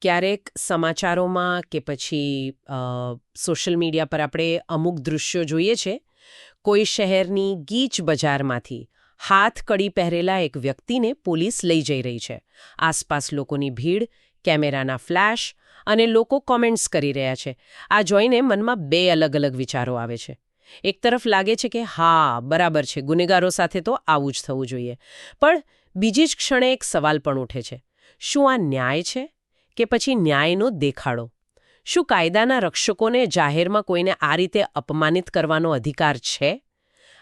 ક્યારેક સમાચારોમાં કે પછી સોશિયલ મીડિયા પર આપણે અમુક દૃશ્યો જોઈએ છે. કોઈ શહેરની ગીચ બજારમાંથી હાથકડી પહેરેલા એક વ્યક્તિને પોલીસ લઈ જઈ રહી છે. આસપાસ લોકોની ભીડ, કેમેરાના ફ્લેશ અને લોકો કોમેન્ટ્સ કરી રહ્યા છે. આ જોઈને મનમાં બે અલગ અલગ વિચારો આવે છે. એક તરફ લાગે છે કે હા, બરાબર છે, ગુનેગારો સાથે તો આવું જ થવું જોઈએ. પણ બીજી જ ક્ષણે એક સવાલ પણ ઉઠે છે. શું આ ન્યાય છે કે પછી ન્યાયનો દેખાડો? શું કાયદાના રક્ષકોને જાહેરમાં કોઈને આ રીતે અપમાનિત કરવાનો અધિકાર છે?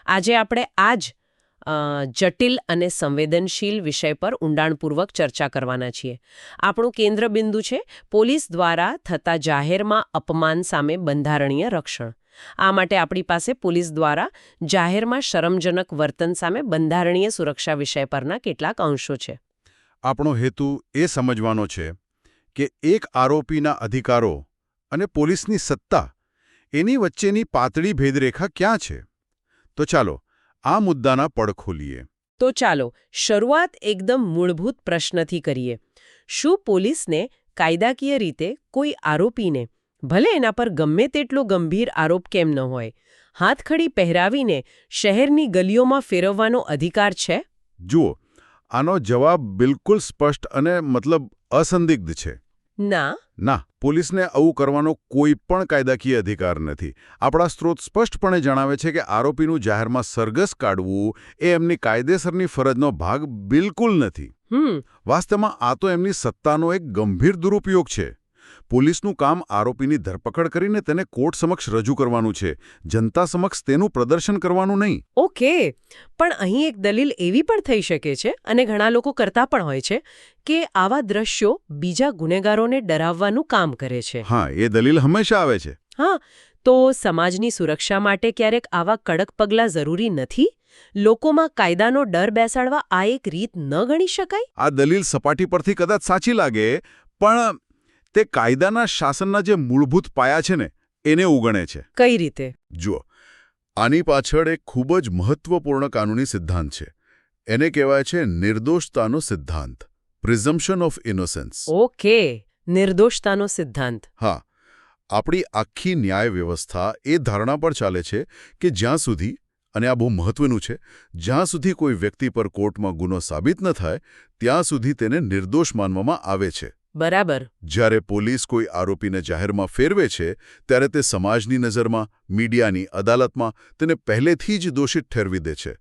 આજે આપણે આ જ જટિલ અને સંવેદનશીલ વિષય પર ઊંડાણપૂર્વક ચર્ચા કરવાના છીએ. આપણું કેન્દ્રબિંદુ છે પોલીસ દ્વારા થતા જાહેરમાં અપમાન સામે બંધારણીય રક્ષણ. આ માટે આપણી પાસે પોલીસ દ્વારા જાહેરમાં શરમજનક વર્તન સામે બંધારણીય સુરક્ષા વિષય પરના કેટલાક અંશો છે. આપણો હેતુ એ સમજવાનો છે કે એક આરોપીના અધિકારો અને પોલીસની સત્તા એની વચ્ચેની પાતળી ભેદરેખા ક્યાં છે. તો ચાલો આ મુદ્દાના પડ ખોલીએ. તો ચાલો શરૂઆત એકદમ મૂળભૂત પ્રશ્નથી કરીએ. શું પોલીસને કાયદાકીય રીતે કોઈ આરોપીને, ભલે એના પર ગમે તેટલો ગંભીર આરોપ કેમ ન હોય, હાથખડી પહેરાવીને શહેરની ગલીઓમાં ફેરવવાનો અધિકાર છે? જુઓ, આનો જવાબ બિલકુલ સ્પષ્ટ અને અસંદિગ્ધ છે. ના, પોલીસને આવું કરવાનો કોઈ પણ કાયદાકીય અધિકાર નથી. આપણા સ્ત્રોત સ્પષ્ટપણે જણાવે છે કે આરોપીનું જાહેરમાં સરઘસ કાઢવું એ એમની કાયદેસરની ફરજનો ભાગ બિલકુલ નથી. વાસ્તવમાં આ તો એમની સત્તાનો એક ગંભીર દુરુપયોગ છે. પોલીસનું કામ આરોપીની ધરપકડ કરીને તેને કોર્ટ સમક્ષ રજૂ કરવાનું છે, જનતા સમક્ષ તેનું પ્રદર્શન કરવાનું નહીં. ઓકે, પણ અહીં એક દલીલ એવી પણ થઈ શકે છે, અને ઘણા લોકો કરતા પણ હોય છે, કે આવા દ્રશ્યો બીજા ગુનેગારોને ડરાવવાનું કામ કરે છે. હા, એ દલીલ હંમેશા આવે છે. હા, તો સમાજની સુરક્ષા માટે ક્યારેક આવા કડક પગલાં જરૂરી નથી? લોકોમાં કાયદાનો ડર બેસાડવા આ એક રીત ન ગણી શકાય? આ દલીલ સપાટી પરથી કદાચ સાચી લાગે, પણ તે કાયદાના શાસનના જે મૂળભૂત પાયા છે ને એને ઉગણે છે. કઈ રીતે? જુઓ, આની પાછળ એક ખૂબ જ મહત્વપૂર્ણ કાનૂની સિદ્ધાંત છે. એને કહેવાય છે નિર્દોષતાનો સિદ્ધાંત, પ્રિઝમ્પશન ઓફ ઇનોસેન્સ. ઓકે, નિર્દોષતાનો સિદ્ધાંત. હા, આપણી આખી ન્યાય વ્યવસ્થા એ ધારણા પર ચાલે છે કે જ્યાં સુધી, અને આ બહુ મહત્વનું છે, જ્યાં સુધી કોઈ વ્યક્તિ પર કોર્ટમાં ગુનો સાબિત ન થાય ત્યાં સુધી તેને નિર્દોષ માનવામાં આવે છે. બરાબર. જ્યારે પોલીસ કોઈ આરોપીને જાહેરમાં ફેરવે છે ત્યારે તે સમાજની નજરમાં, મીડિયાની, અદાલતમાં તેને પહેલેથી જ દોષિત ઠેરવી દે છે.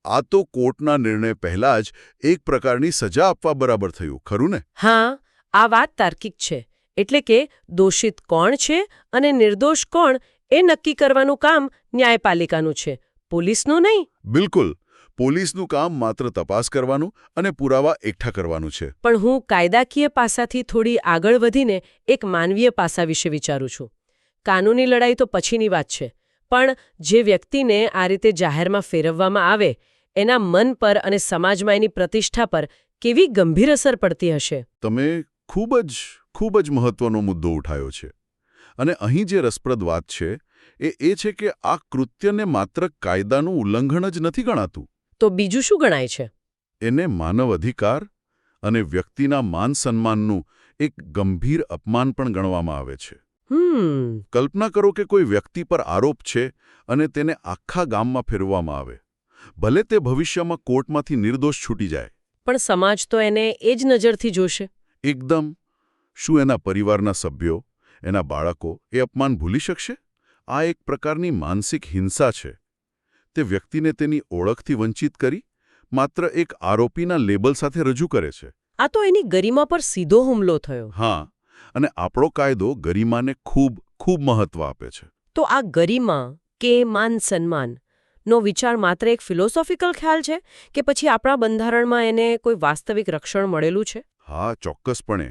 આ તો કોર્ટના નિર્ણય પહેલા જ એક પ્રકારની સજા આપવા બરાબર થયું, ખરું ને? હા, આ વાત તાર્કિક છે. એટલે કે દોષિત કોણ છે અને નિર્દોષ કોણ એ નક્કી કરવાનું કામ ન્યાયપાલિકાનું છે, પોલીસનું નહીં. બિલકુલ. પોલીસનું કામ માત્ર તપાસ કરવાનું અને પુરાવા એકઠા કરવાનું છે. પણ હું કાયદાકીય પાસાથી થોડી આગળ વધીને એક માનવીય પાસા વિશે વિચારું છું. કાનૂની લડાઈ તો પછીની વાત છે, પણ જે વ્યક્તિને આ રીતે જાહેરમાં ફેરવવામાં આવે એના મન પર અને સમાજમાં એની પ્રતિષ્ઠા પર કેવી ગંભીર અસર પડતી હશે. તમે ખૂબ જ મહત્વનો મુદ્દો ઉઠાયો છે. અને અહીં જે રસપ્રદ વાત છે એ છે કે આ કૃત્યને માત્ર કાયદાનું ઉલ્લંઘન જ નથી ગણાતું. તો બીજું શું ગણાય છે? એને માનવ અધિકાર અને વ્યક્તિના માન સન્માનનું એક ગંભીર અપમાન પણ ગણવામાં આવે છે. કલ્પના કરો કે કોઈ વ્યક્તિ પર આરોપ છે અને તેને આખા ગામમાં ફેરવવામાં આવે. ભલે તે ભવિષ્યમાં કોર્ટમાંથી નિર્દોષ છૂટી જાય, પણ સમાજ તો એને એ જ નજરથી જોશે. એકદમ. શું એના પરિવારના સભ્યો, એના બાળકો એ અપમાન ભૂલી શકશે? આ એક પ્રકારની માનસિક હિંસા છે. તે વ્યક્તિને તેની ઓળખથી વંચિત કરી માત્ર એક આરોપીના લેબલ સાથે રજૂ કરે છે. આ તો એની ગરિમા પર સીધો હુમલો થયો. હા, અને આપણો કાયદો ગરિમાને ખૂબ મહત્વ આપે છે. તો આ ગરિમા કે માન સન્માન નો વિચાર માત્ર એક ફિલોસોફિકલ ખ્યાલ છે કે પછી આપણા બંધારણમાં એને કોઈ વાસ્તવિક રક્ષણ મળેલું છે? હા, ચોક્કસપણે.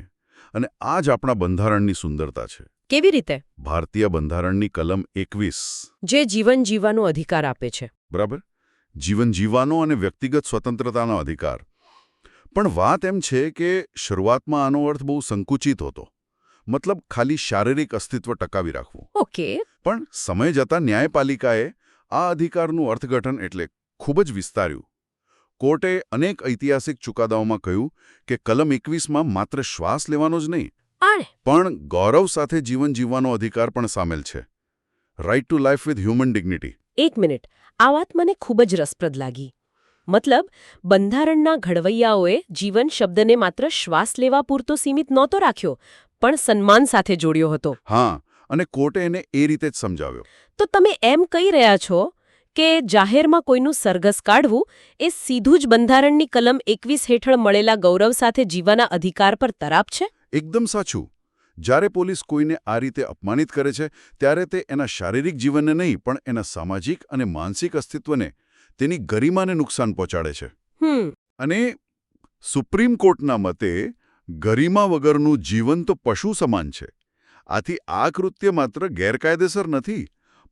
અને આ જ આપણા બંધારણની સુંદરતા છે. કેવી રીતે? ભારતીય બંધારણની કલમ 21 જે જીવન જીવવાનો અધિકાર આપે છે. બરાબર, જીવન જીવવાનો અને વ્યક્તિગત સ્વતંત્રતાનો અધિકાર. પણ વાત એમ છે કે શરૂઆતમાં આનો અર્થ બહુ સંકુચિત હતો. મતલબ ખાલી શારીરિક અસ્તિત્વ ટકાવી રાખવું. ઓકે. પણ સમય જતાં ન્યાયપાલિકાએ આ અધિકારનું અર્થઘટન એટલે ખૂબ જ વિસ્તાર્યું. કોર્ટે અનેક ઐતિહાસિક ચુકાદાઓમાં કહ્યું કે કલમ 21માં માત્ર શ્વાસ લેવાનો જ નહીં, પણ ગૌરવ સાથે જીવન જીવવાનો અધિકાર પણ સામેલ છે. Right to life with human dignity. એક મિનિટ, આ વાત મને ખૂબ જ રસપ્રદ લાગી. મતલબ બંધારણના ઘડવૈયાઓએ જીવન શબ્દને માત્ર શ્વાસ લેવા પૂરતો સીમિત નહોતો રાખ્યો, પણ સન્માન સાથે જોડ્યો હતો. હા, અને કોર્ટે એને એ રીતે જ સમજાવ્યો. તો તમે એમ કહી રહ્યા છો કે જાહેરમાં કોઈનું સરઘસ કાઢવું એ સીધું જ બંધારણની કલમ 21 હેઠળ મળેલા ગૌરવ સાથે જીવવાના અધિકાર પર તરાપ છે? એકદમ સાચું. જ્યારે પોલીસ કોઈને આ રીતે અપમાનિત કરે છે ત્યારે તે એના શારીરિક જીવનને નહીં પણ એના સામાજિક અને માનસિક અસ્તિત્વને, તેની ગરિમાને નુકસાન પહોંચાડે છે. અને સુપ્રીમ કોર્ટના મતે ગરિમા વગરનું જીવન તો પશુ સમાન છે. આથી આ કૃત્ય માત્ર ગેરકાયદેસર નથી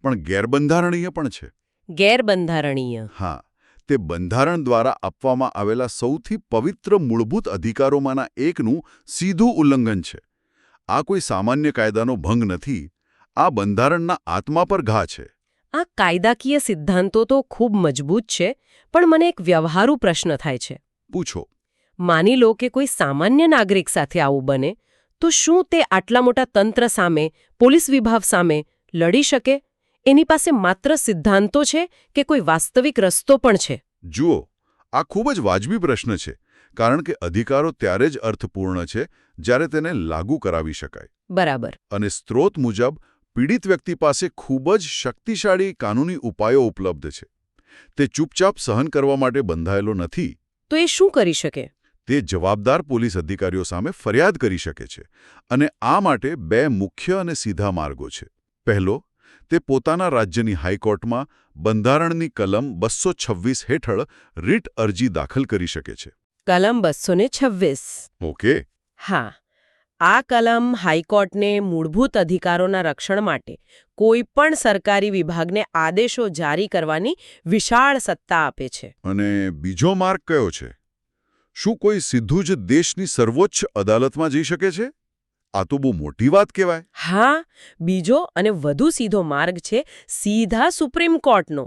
પણ ગેરબંધારણીય પણ છે. ગેરબંધારણીય? હા, તે બંધારણ દ્વારા આપવામાં આવેલા સૌથી પવિત્ર મૂળભૂત અધિકારોમાંના એકનું સીધું ઉલ્લંઘન છે. આ કોઈ સામાન્ય કાયદાનો ભંગ નથી, આ બંધારણના આત્મા પર ઘા છે. આ કાયદાકીય સિદ્ધાંતો તો ખૂબ મજબૂત છે, પણ મને એક વ્યવહારુ પ્રશ્ન થાય છે. પૂછો. માની લો કે કોઈ સામાન્ય નાગરિક સાથે આવું બને, તો શું તે આટલા મોટા તંત્ર સામે, પોલીસ વિભાગ સામે લડી શકે? એની પાસે માત્ર સિદ્ધાંતો છે કે કોઈ વાસ્તવિક રસ્તો પણ છે? જુઓ, આ ખૂબ જ વાજબી પ્રશ્ન છે, કારણ કે અધિકારો ત્યારે જ અર્થપૂર્ણ છે જ્યારે તેને લાગુ કરાવી શકાય. બરાબર. અને સ્ત્રોત મુજબ પીડિત વ્યક્તિ પાસે ખૂબ જ શક્તિશાળી કાનૂની ઉપાયો ઉપલબ્ધ છે. તે ચૂપચાપ સહન કરવા માટે બંધાયેલો નથી. તો એ શું કરી શકે? તે જવાબદાર પોલીસ અધિકારીઓ સામે ફરિયાદ કરી શકે છે. અને આ માટે બે મુખ્ય અને સીધા માર્ગો છે. પહેલો, તે પોતાના રાજ્યની હાઈકોર્ટમાં બંધારણની કલમ 226 હેઠળ રીટ અરજી દાખલ કરી શકે છે. કલમ 226. ઓકે. હા, આ કલમ હાઈકોર્ટને મૂળભૂત અધિકારોના રક્ષણ માટે કોઈ પણ સરકારી વિભાગને આદેશો જારી કરવાની વિશાળ સત્તા આપે છે. અને બીજો માર્ગ કયો છે? શું કોઈ સીધું જ દેશની સર્વોચ્ચ અદાલતમાં જઈ શકે છે? આ તો બહુ મોટી વાત કહેવાય. હા, બીજો અને વધુ સીધો માર્ગ છે સીધા સુપ્રીમ કોર્ટનો.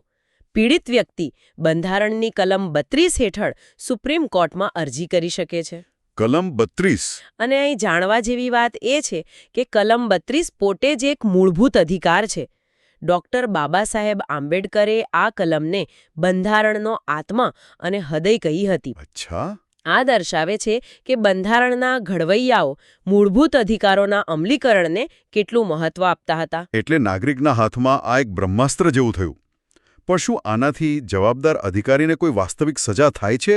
પીડિત વ્યક્તિ બંધારણની કલમ 32 હેઠળ સુપ્રીમ કોર્ટમાં અરજી કરી શકે છે. કલમ 32? અને અહીં જાણવા જેવી વાત એ છે કે કલમ 32 પોતે જ એક મૂળભૂત અધિકાર છે. ડૉક્ટર બાબા સાહેબ આંબેડકરે આ કલમને બંધારણનો આત્મા અને હૃદય કહી હતી. અચ્છા. આ દર્શાવે છે કે બંધારણના ઘડવૈયાઓ મૂળભૂત અધિકારોના અમલીકરણને કેટલું મહત્વ આપતા હતા. એટલે નાગરિકના હાથમાં આ એક બ્રહ્માસ્ત્ર જેવું થયું. પણ શું આનાથી જવાબદાર અધિકારીને કોઈ વાસ્તવિક સજા થાય છે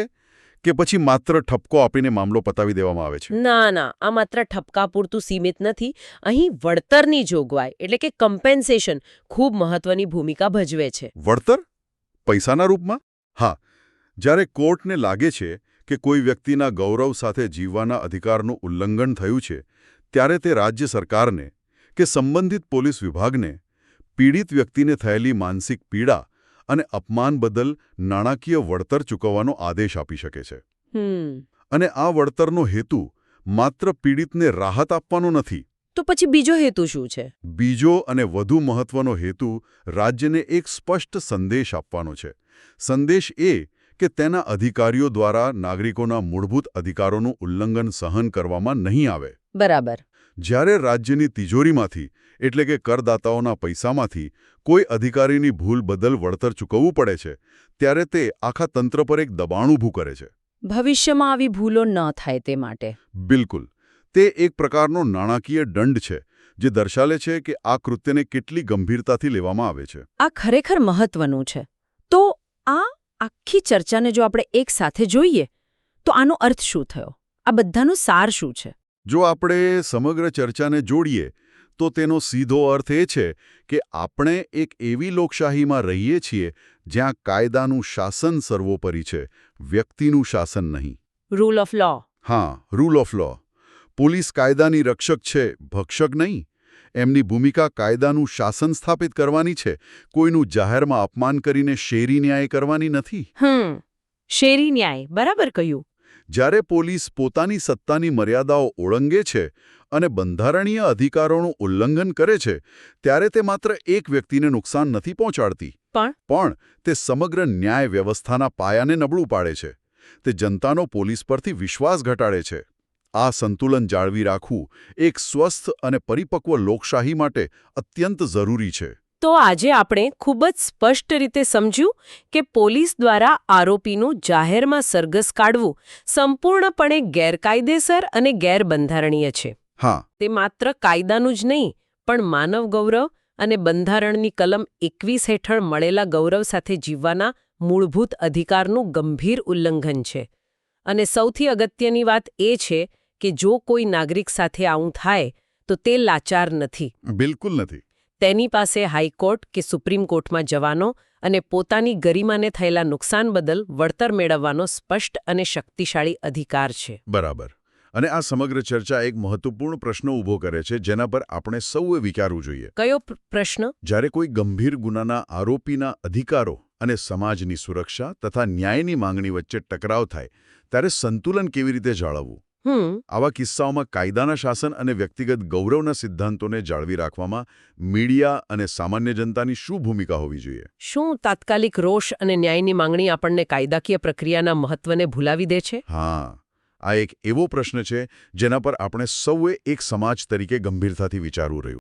કે પછી માત્ર ઠપકો આપીને મામલો પતાવી દેવામાં આવે છે? ના, આ માત્ર ઠપકા પૂરતું સીમિત નથી. અહીં વળતરની જોગવાઈ એટલે કે કમ્પેન્સેશન ખૂબ મહત્વની ભૂમિકા ભજવે છે. વળતર? પૈસાના રૂપમાં? હા, જ્યારે કોર્ટને લાગે છે કે કોઈ વ્યક્તિના ગૌરવ સાથે જીવવાના અધિકારનું ઉલ્લંઘન થયું છે, ત્યારે તે રાજ્ય સરકારને કે સંબંધિત પોલીસ વિભાગને પીડિત વ્યક્તિને થયેલી માનસિક પીડા અને અપમાન બદલ નાણાકીય વળતર ચૂકવવાનો આદેશ આપી શકે છે. અને આ વળતરનો હેતુ માત્ર પીડિતને રાહત આપવાનો નથી. તો પછી બીજો હેતુ શું છે? બીજો અને વધુ મહત્વનો હેતુ રાજ્યને એક સ્પષ્ટ સંદેશ આપવાનો છે. સંદેશ એ કે તેના અધિકારીઓ દ્વારા નાગરિકોના મૂળભૂત અધિકારોનું ઉલ્લંઘન સહન કરવામાં નહીં આવે. બરાબર. જ્યારે રાજ્યની તિજોરીમાંથી એટલે કે કરદાતાઓના પૈસામાંથી કોઈ અધિકારીની ભૂલ બદલ વળતર ચૂકવવું પડે છે, ત્યારે તે આખા તંત્ર પર એક દબાણ ઊભું કરે છે. ભવિષ્યમાં આવી ભૂલો ન થાય તે માટે. બિલકુલ. તે એક પ્રકારનો નાણાકીય દંડ છે જે દર્શાવે છે કે આ કૃત્યને કેટલી ગંભીરતાથી લેવામાં આવે છે. આ ખરેખર મહત્વનું છે. તો આ આખી ચર્ચાને જો આપણે એક સાથે જોઈએ તો આનો અર્થ શું થયો? આ બધાનો સાર શું છે? જો આપણે સમગ્ર ચર્ચાને જોડીએ તો તેનો સીધો અર્થ એ છે કે આપણે એક એવી લોકશાહીમાં રહીએ છીએ જ્યાં કાયદાનું શાસન સર્વોપરી છે, વ્યક્તિનું શાસન નહીં. રૂલ ઓફ લો. હા, રૂલ ઓફ લો. પોલીસ કાયદાની રક્ષક છે, ભક્ષક નહીં. એમની ભૂમિકા કાયદાનું શાસન સ્થાપિત કરવાની છે, કોઈનું જાહેરમાં અપમાન કરીને શેરી ન્યાય કરવાની નથી. શેરી ન્યાય, બરાબર કહ્યું. જ્યારે પોલીસ પોતાની સત્તાની મર્યાદાઓ ઓળંગે છે અને બંધારણીય અધિકારોનું ઉલ્લંઘન કરે છે, ત્યારે તે માત્ર એક વ્યક્તિને નુકસાન નથી પહોંચાડતી, પણ તે સમગ્ર ન્યાય વ્યવસ્થાના પાયાને નબળું પાડે છે. તે જનતાનો પોલીસ પરથી વિશ્વાસ ઘટાડે છે. આ સંતુલન જાળવી રાખવું એક સ્વસ્થ અને પરિપક્વ લોકશાહી માટે અત્યંત જરૂરી છે. તો આજે આપણે ખૂબ જ સ્પષ્ટ રીતે સમજ્યું કે પોલીસ દ્વારા આરોપીનું જાહેરમાં સરઘસ કાઢવું સંપૂર્ણપણે ગેરકાયદેસર અને ગેરબંધારણીય છે. હા, તે માત્ર કાયદાનું જ નહીં પણ માનવ ગૌરવ અને બંધારણની કલમ 21 હેઠળ મળેલા ગૌરવ સાથે જીવવાના મૂળભૂત અધિકારનું ગંભીર ઉલ્લંઘન છે. અને સૌથી અગત્યની વાત એ છે કે જો કોઈ નાગરિક સાથે આવું થાય તો તે લાચાર નથી. બિલકુલ નથી. તેની પાસે હાઈકોર્ટ કે સુપ્રીમ કોર્ટમાં જવાનો અને પોતાની ગરિમાને થયેલા નુકસાન બદલ વળતર મેળવવાનો સ્પષ્ટ અને શક્તિશાળી અધિકાર છે. બરાબર. અને આ સમગ્ર ચર્ચા એક મહત્વપૂર્ણ પ્રશ્ન ઊભો કરે છે જેના પર આપણે સૌએ વિચારવું જોઈએ. કયો પ્રશ્ન? જ્યારે કોઈ ગંભીર ગુનાના આરોપીના અધિકારો અને સમાજની સુરક્ષા તથા ન્યાયની માંગણી વચ્ચે ટકરાવ થાય ત્યારે સંતુલન કેવી રીતે જાળવવું? આવા કિસ્સાઓમાં કાયદાના શાસન અને વ્યક્તિગત ગૌરવના સિદ્ધાંતોને જાળવી રાખવામાં મીડિયા અને સામાન્ય જનતાની શું ભૂમિકા હોવી જોઈએ? શું તાત્કાલિક રોષ અને ન્યાયની માંગણી આપણને કાયદાકીય પ્રક્રિયાના મહત્વને ભૂલાવી દે છે? હા, આ એક એવો પ્રશ્ન છે જેના પર આપણે સૌએ એક સમાજ તરીકે ગંભીરતાથી વિચારવું રહ્યું.